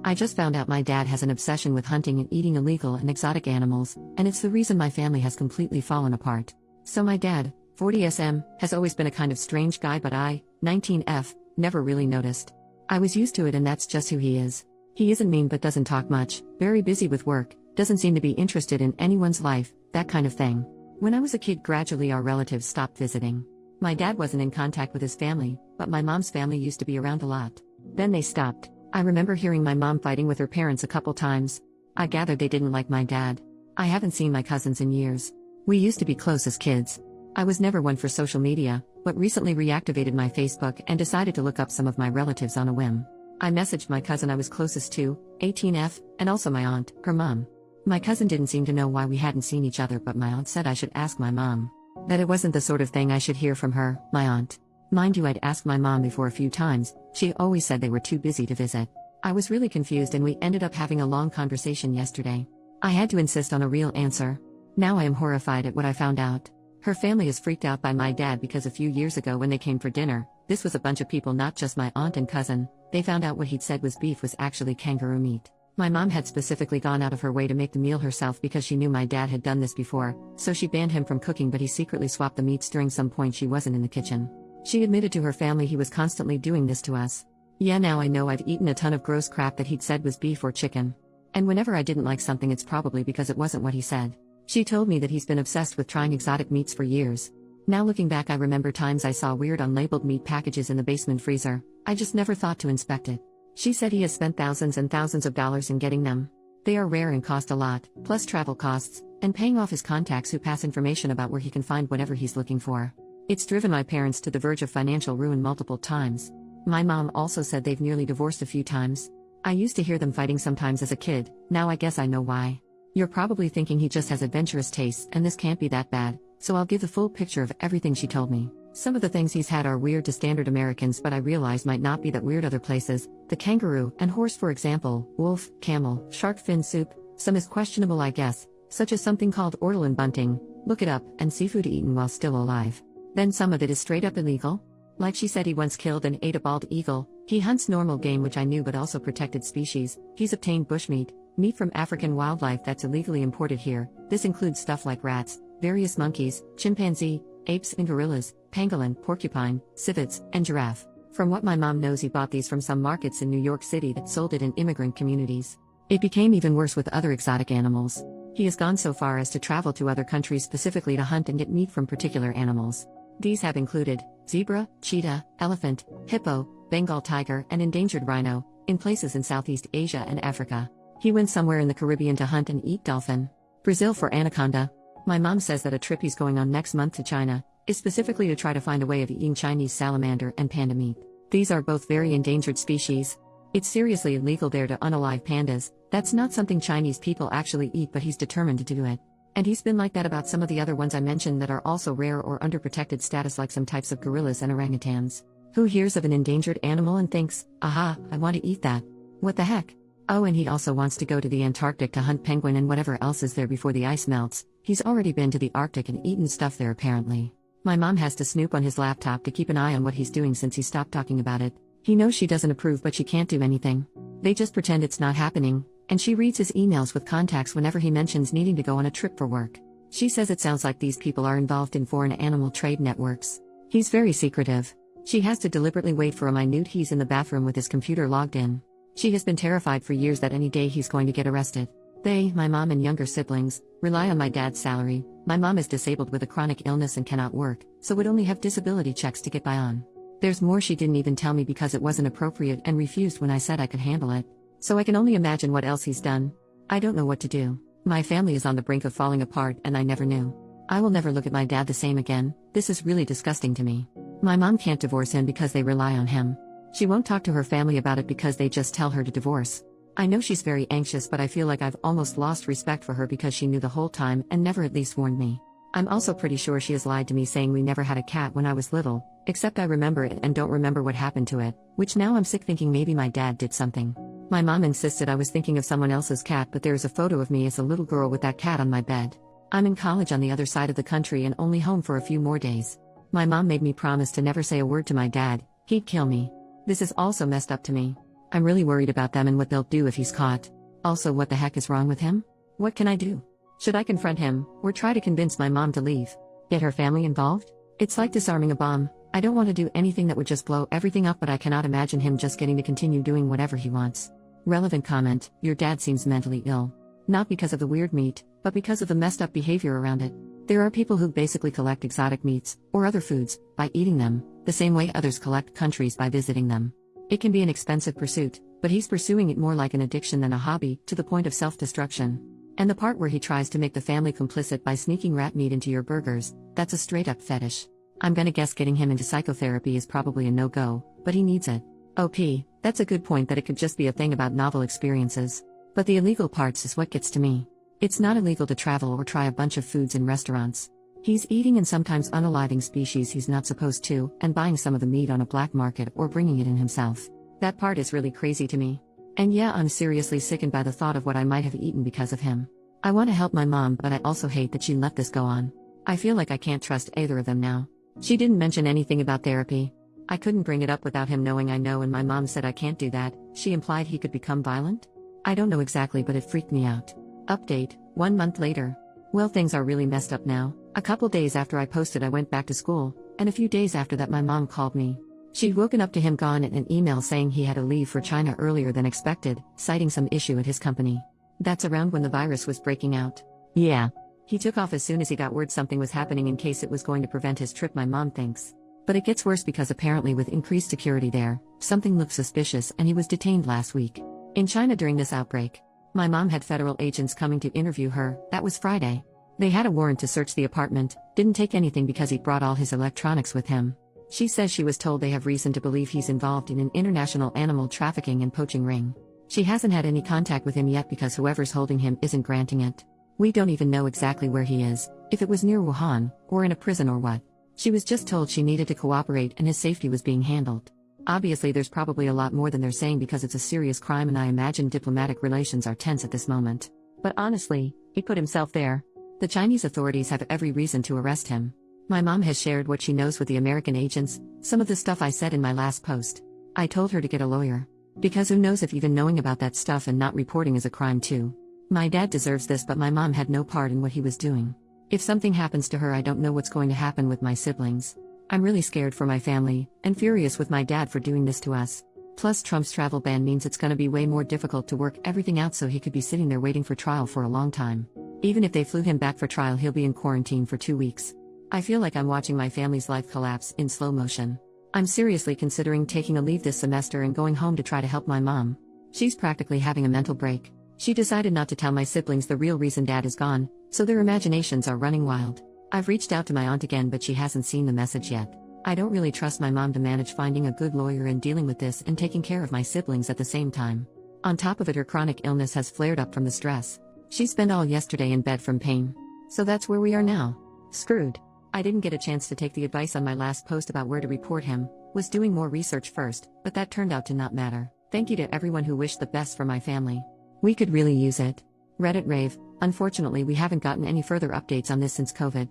I just found out my dad has an obsession with hunting and eating illegal and exotic animals, and it's the reason my family has completely fallen apart. So my dad, 40SM, has always been a kind of strange guy, but I, 19F, never really noticed. I was used to it, and that's just who he is. He isn't mean but doesn't talk much, very busy with work, doesn't seem to be interested in anyone's life, that kind of thing. When I was a kid, gradually our relatives stopped visiting. My dad wasn't in contact with his family, but my mom's family used to be around a lot. Then they stopped. I remember hearing my mom fighting with her parents a couple times. I gathered they didn't like my dad. I haven't seen my cousins in years. We used to be close as kids. I was never one for social media, but recently reactivated my Facebook and decided to look up some of my relatives on a whim. I messaged my cousin I was closest to, 18F, and also my aunt, her mom. My cousin didn't seem to know why we hadn't seen each other, but my aunt said I should ask my mom. That it wasn't the sort of thing I should hear from her, my aunt. Mind you, I'd asked my mom before a few times. She always said they were too busy to visit. I was really confused, and we ended up having a long conversation yesterday. I had to insist on a real answer. Now I am horrified at what I found out. Her family is freaked out by my dad because a few years ago when they came for dinner, this was a bunch of people, not just my aunt and cousin, they found out what he'd said was beef was actually kangaroo meat. My mom had specifically gone out of her way to make the meal herself because she knew my dad had done this before, so she banned him from cooking, but he secretly swapped the meats during some point she wasn't in the kitchen. She admitted to her family he was constantly doing this to us. Yeah, now I know I've eaten a ton of gross crap that he'd said was beef or chicken. And whenever I didn't like something, it's probably because it wasn't what he said. She told me that he's been obsessed with trying exotic meats for years. Now looking back, I remember times I saw weird unlabeled meat packages in the basement freezer. I just never thought to inspect it. She said he has spent thousands and thousands of dollars in getting them. They are rare and cost a lot, plus travel costs, and paying off his contacts who pass information about where he can find whatever he's looking for. It's driven my parents to the verge of financial ruin multiple times. My mom also said they've nearly divorced a few times. I used to hear them fighting sometimes as a kid, now I guess I know why. You're probably thinking he just has adventurous tastes and this can't be that bad, so I'll give the full picture of everything she told me. Some of the things he's had are weird to standard Americans, but I realize might not be that weird other places. The kangaroo and horse, for example, wolf, camel, shark fin soup. Some is questionable, I guess, such as something called ortolan bunting, look it up, and seafood eaten while still alive. Then some of it is straight up illegal. Like she said, he once killed and ate a bald eagle. He hunts normal game, which I knew, but also protected species. He's obtained bushmeat, meat from African wildlife that's illegally imported here. This includes stuff like rats, various monkeys, chimpanzee, apes and gorillas, pangolin, porcupine, civets, and giraffe. From what my mom knows, he bought these from some markets in New York City that sold it in immigrant communities. It became even worse with other exotic animals. He has gone so far as to travel to other countries specifically to hunt and get meat from particular animals. These have included zebra, cheetah, elephant, hippo, Bengal tiger, and endangered rhino, in places in Southeast Asia and Africa. He went somewhere in the Caribbean to hunt and eat dolphin. Brazil for anaconda. My mom says that a trip he's going on next month to China is specifically to try to find a way of eating Chinese salamander and panda meat. These are both very endangered species. It's seriously illegal there to unalive pandas. That's not something Chinese people actually eat, but he's determined to do it. And he's been like that about some of the other ones I mentioned that are also rare or under protected status, like some types of gorillas and orangutans. Who hears of an endangered animal and thinks, aha, I want to eat that? What the heck? Oh, and he also wants to go to the Antarctic to hunt penguin and whatever else is there before the ice melts. He's already been to the Arctic and eaten stuff there apparently. My mom has to snoop on his laptop to keep an eye on what he's doing since he stopped talking about it. He knows she doesn't approve, but she can't do anything. They just pretend it's not happening, and she reads his emails with contacts whenever he mentions needing to go on a trip for work. She says it sounds like these people are involved in foreign animal trade networks. He's very secretive. She has to deliberately wait for a minute he's in the bathroom with his computer logged in. She has been terrified for years that any day he's going to get arrested. They, my mom and younger siblings, rely on my dad's salary. My mom is disabled with a chronic illness and cannot work, so would only have disability checks to get by on. There's more she didn't even tell me because it wasn't appropriate and refused when I said I could handle it. So I can only imagine what else he's done. I don't know what to do. My family is on the brink of falling apart and I never knew. I will never look at my dad the same again. This is really disgusting to me. My mom can't divorce him because they rely on him. She won't talk to her family about it because they just tell her to divorce. I know she's very anxious, but I feel like I've almost lost respect for her because she knew the whole time and never at least warned me. I'm also pretty sure she has lied to me saying we never had a cat when I was little, except I remember it and don't remember what happened to it, which now I'm sick thinking maybe my dad did something. My mom insisted I was thinking of someone else's cat, but there is a photo of me as a little girl with that cat on my bed. I'm in college on the other side of the country and only home for a few more days. My mom made me promise to never say a word to my dad, he'd kill me. This is also messed up to me. I'm really worried about them and what they'll do if he's caught. Also, what the heck is wrong with him? What can I do? Should I confront him, or try to convince my mom to leave? Get her family involved? It's like disarming a bomb. I don't want to do anything that would just blow everything up, but I cannot imagine him just getting to continue doing whatever he wants. Relevant comment: your dad seems mentally ill. Not because of the weird meat, but because of the messed up behavior around it. There are people who basically collect exotic meats, or other foods, by eating them, the same way others collect countries by visiting them. It can be an expensive pursuit, but he's pursuing it more like an addiction than a hobby, to the point of self-destruction. And the part where he tries to make the family complicit by sneaking rat meat into your burgers, that's a straight-up fetish. I'm gonna guess getting him into psychotherapy is probably a no-go, but he needs it. OP, that's a good point that it could just be a thing about novel experiences. But the illegal parts is what gets to me. It's not illegal to travel or try a bunch of foods in restaurants. He's eating and sometimes unaliving species he's not supposed to, and buying some of the meat on a black market or bringing it in himself. That part is really crazy to me. And yeah, I'm seriously sickened by the thought of what I might have eaten because of him. I want to help my mom, but I also hate that she let this go on. I feel like I can't trust either of them now. She didn't mention anything about therapy. I couldn't bring it up without him knowing I know, and my mom said I can't do that. She implied he could become violent? I don't know exactly, but it freaked me out. Update, 1 month later. Well, things are really messed up now. A couple days after I posted, I went back to school, and a few days after that my mom called me. She'd woken up to him gone and an email saying he had to leave for China earlier than expected, citing some issue at his company. That's around when the virus was breaking out. Yeah. He took off as soon as he got word something was happening in case it was going to prevent his trip, my mom thinks. But it gets worse because apparently with increased security there, something looked suspicious and he was detained last week. In China during this outbreak. My mom had federal agents coming to interview her. That was Friday. They had a warrant to search the apartment, didn't take anything because he brought all his electronics with him. She says she was told they have reason to believe he's involved in an international animal trafficking and poaching ring. She hasn't had any contact with him yet because whoever's holding him isn't granting it. We don't even know exactly where he is, if it was near Wuhan, or in a prison or what. She was just told she needed to cooperate and his safety was being handled. Obviously there's probably a lot more than they're saying because it's a serious crime, and I imagine diplomatic relations are tense at this moment. But honestly, he put himself there. The Chinese authorities have every reason to arrest him. My mom has shared what she knows with the American agents, some of the stuff I said in my last post. I told her to get a lawyer. Because who knows if even knowing about that stuff and not reporting is a crime too. My dad deserves this, but my mom had no part in what he was doing. If something happens to her, I don't know what's going to happen with my siblings. I'm really scared for my family, and furious with my dad for doing this to us. Plus Trump's travel ban means it's gonna be way more difficult to work everything out, so he could be sitting there waiting for trial for a long time. Even if they flew him back for trial, he'll be in quarantine for 2 weeks. I feel like I'm watching my family's life collapse in slow motion. I'm seriously considering taking a leave this semester and going home to try to help my mom. She's practically having a mental break. She decided not to tell my siblings the real reason dad is gone, so their imaginations are running wild. I've reached out to my aunt again, but she hasn't seen the message yet. I don't really trust my mom to manage finding a good lawyer and dealing with this and taking care of my siblings at the same time. On top of it, her chronic illness has flared up from the stress. She spent all yesterday in bed from pain. So that's where we are now. Screwed. I didn't get a chance to take the advice on my last post about where to report him, was doing more research first, but that turned out to not matter. Thank you to everyone who wished the best for my family. We could really use it. Reddit rave. Unfortunately, we haven't gotten any further updates on this since COVID.